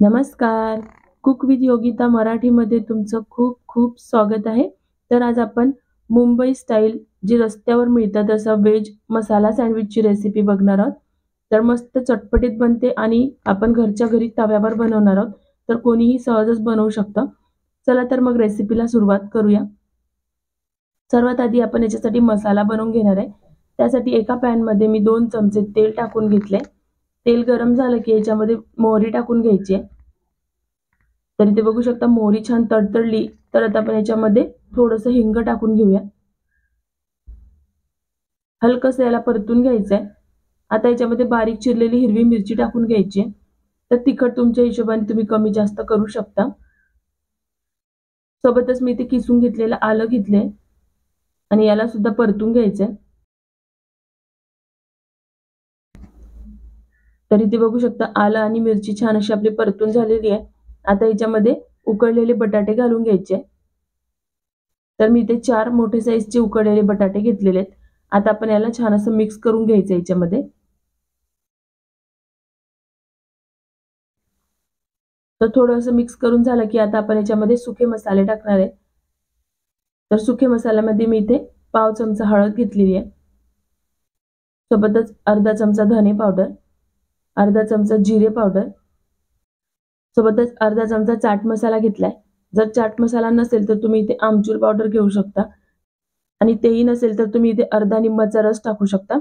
नमस्कार. Cook with Yogita मराठीमध्ये तुमचं खूप खूप स्वागत आहे. तर आज आपण मुंबई स्टाईल जी रस्त्यावर मिळतात असा व्हेज मसाला सँडविचची रेसिपी बघणार आहोत. तर मस्त चटपटीत बनते आणि आपण घरच्या घरी तव्यावर बनवणार आहोत. तर कोणीही सहजच बनवू शकतं. चला तर मग रेसिपीला सुरुवात करूया. सर्वात आधी आपण याच्यासाठी मसाला बनवून घेणार आहे. त्यासाठी एका पॅनमध्ये मी 2 चमचे तेल टाकून घेतले. तेल गरम झालं की याच्यामध्ये मोहरी टाकून घ्यायची आहे. तर इथे बघू शकता मोहरी छान तडतडली तर आता आपण याच्यामध्ये थोडंसं हिंग टाकून घेऊया. हलकंसं याला परतून घ्यायचंय. आता याच्यामध्ये बारीक चिरलेली हिरवी मिरची टाकून घ्यायची. तर तिखट तुमच्या हिशोबाने तुम्ही कमी जास्त करू शकता. सोबतच मी इथे किसून घेतलेलं आलं घेतलंय आणि याला सुद्धा परतून घ्यायचंय. तर इथे बघू शकता आलं आणि मिरची छान अशी आपली परतून झालेली आहे. आता याच्यामध्ये उकळलेले बटाटे घालून घ्यायचे. तर मी इथे 4 मोठे साईजचे उकळलेले बटाटे घेतलेले आहेत. आता आपण याला छान असं मिक्स करून घ्यायचं याच्यामध्ये. तर थोडंसं मिक्स करून झालं की आता आपण याच्यामध्ये सुके मसाले टाकणार आहे. तर सुके मसाल्यामध्ये मी इथे पाव चमचा हळद घेतलेली आहे. सोबतच अर्धा चमचा धने पावडर, अर्धा चमचा जिरे पावडर, सोबतच अर्धा चमचा चाट मसाला घेतलाय. जर चाट मसाला नसेल तर तुम्ही इथे आमचूर पावडर घेऊ शकता आणि तेही नसेल तर तुम्ही इथे अर्धा निंबाचा रस टाकू शकता.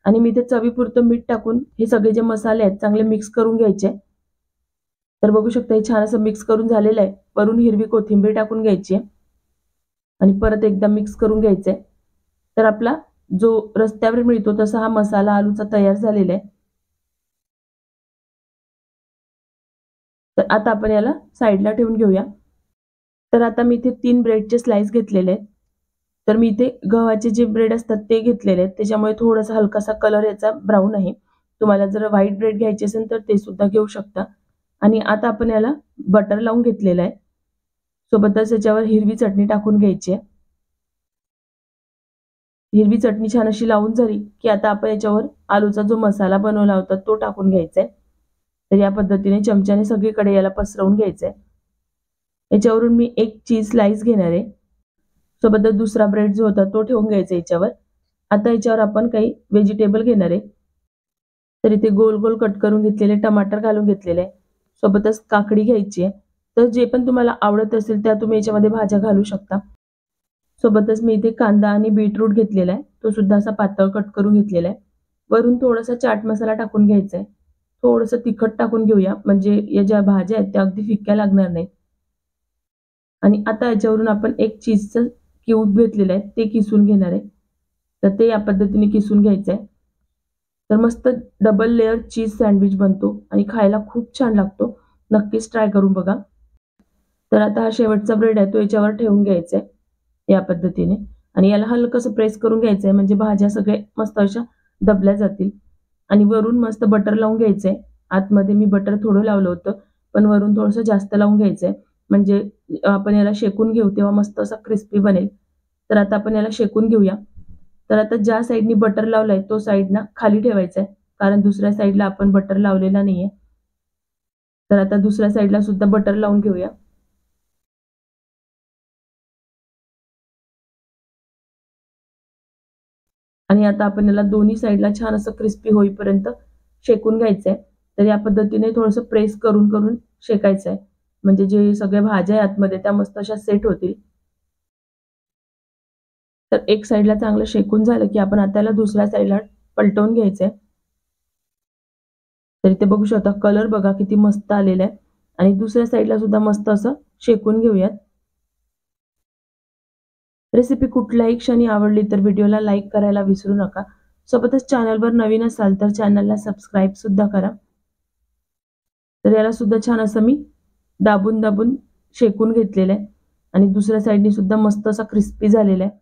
आणि मी इथे चवीपुरतं मीठ टाकून हे सगळे जे मसाले आहेत चांगले मिक्स करून घ्यायचे. तर बघू शकता हे छान असं मिक्स करून झालेलं आहे. वरून हिरवी कोथिंबीर टाकून घ्यायची आहे आणि परत एकदा मिक्स करून घ्यायचंय. तर आपला जो रस्त्यावर मिळतो तसा हा मसाला आलूचा तयार झालेला आहे. तर आता आपण याला साईडला ठेवून घेऊया. तर आता मी इथे 3 ब्रेडचे स्लाइस घेतलेले आहेत. तर मी इथे गव्हाचे जे ब्रेड असतात ते घेतलेले आहेत. त्याच्यामुळे थोडासा हलकासा कलर याचा ब्राऊन आहे. तुम्हाला जर व्हाईट ब्रेड घ्यायचे असेल तर ते सुद्धा घेऊ शकता. आणि आता आपण याला बटर लावून घेतलेलं आहे. सोबतच याच्यावर हिरवी चटणी टाकून घ्यायची आहे. हिरवी चटणी छान अशी लावून झाली की आता आपण याच्यावर आलूचा जो मसाला बनवला होता तो टाकून घ्यायचा आहे. तर या पद्धतीने चमच्याने सगळीकडे याला पसरवून घ्यायचंय. याच्यावरून मी एक चीज स्लाइस घेणार आहे. सोबतच दुसरा ब्रेड जो होता तो ठेवून घ्यायचा याच्यावर. आता याच्यावर आपण काही व्हेजिटेबल घेणार आहे. तर इथे गोल गोल कट करून घेतलेले टमाटर घालून घेतलेले आहे. सोबतच काकडी घ्यायची आहे. तर जे पण तुम्हाला आवडत असेल त्या तुम्ही याच्यामध्ये भाज्या घालू शकता. सोबतच मी इथे कांदा आणि बीटरूट घेतलेला आहे. तो सुद्धा असा पातळ कट करून घेतलेला आहे. वरून थोडासा चाट मसाला टाकून घ्यायचा आहे. थोडंसं तिखट टाकून घेऊया म्हणजे या ज्या भाज्या आहेत त्या अगदी फिक्क्या लागणार नाहीत. आणि आता याच्यावरून आपण एक चीजचं क्यूब घेतलेलं आहे ते किसून घेणार आहे. तर ते या पद्धतीने किसून घ्यायचं आहे. तर मस्त डबल लेयर चीज सँडविच बनतो आणि खायला खूप छान लागतो. नक्कीच ट्राय करून बघा. तर आता हा शेवटचा ब्रेड आहे तो याच्यावर ठेवून घ्यायचा आहे या पद्धतीने आणि याला हलकंसं प्रेस करून घ्यायचं आहे म्हणजे भाज्या सगळे मस्त अशा दबल्या जातील. आणि वरून मस्त बटर लावून घ्यायचंय. आतमध्ये मी बटर थोडं लावलं होतं पण वरून थोडंसं जास्त लावून घ्यायचंय म्हणजे आपण याला शेकून घेऊ तेव्हा मस्त असा क्रिस्पी बनेल. तर आता आपण याला शेकून घेऊया. तर आता ज्या साईडनी बटर लावलाय तो साईड ना खाली ठेवायचा आहे कारण दुसऱ्या साईडला आपण बटर लावलेला नाहीये. तर आता दुसऱ्या साईडला सुद्धा बटर लावून घेऊया. आणि आता आपण याला दोन्ही साईडला छान असं क्रिस्पी होईपर्यंत शेकून घ्यायचंय. तर या पद्धतीने थोडंसं प्रेस करून करून शेकायचंय म्हणजे जे सगळ्या भाज्या आहेत आतमध्ये त्या मस्त अशा सेट होतील. तर एक साईडला चांगलं शेकून झालं की आपण आता त्याला दुसऱ्या साईडला पलटवून घ्यायचंय. तर इथे बघू शकता कलर बघा किती मस्त आलेला आहे आणि दुसऱ्या साईडला सुद्धा मस्त असं शेकून घेऊयात. रेसिपी कुठल्याही क्षणी आवडली तर व्हिडिओला लाईक करायला विसरू नका. सोबतच चॅनलवर नवीन असाल तर चॅनलला सबस्क्राईब सुद्धा करा. तर याला सुद्धा छान असं मी दाबून दाबून शेकून घेतलेलं आहे आणि दुसऱ्या साईडनी सुद्धा मस्त असा क्रिस्पी झालेला आहे.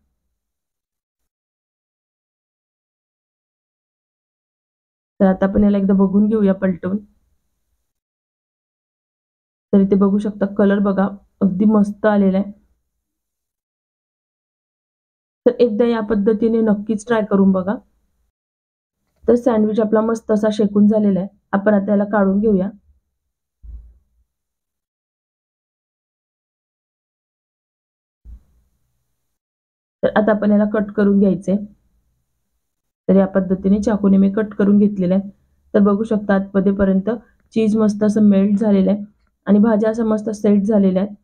तर आता आपण याला एकदा बघून घेऊया पलटून. तर इथे बघू शकता कलर बघा अगदी मस्त आलेला आहे. तर एकदा या पद्धतीने नक्कीच ट्राय करून बघा. तर सँडविच आपला मस्त असा शेकून झालेला आहे. आपण आता याला काढून घेऊया. आता आपण याला कट करून घ्यायचंय। तर या पद्धतीने चाकूने मी कट करून घेतलेलं आहे। तर बघू शकता आतमध्येपर्यंत चीज मस्त असं मेल्ट झालेलं आहे आणि भाज्या असं मस्त सेट झालेल्या आहेत।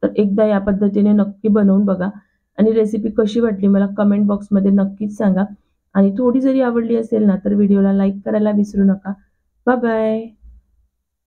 तर एकदा या पद्धतीने नक्की बनवून बघा आणि रेसिपी कशी वाटली मला कमेंट बॉक्समध्ये नक्कीच सांगा आणि थोडी जरी आवडली असेल ना तर व्हिडिओला लाईक करायला विसरू नका। Bye bye.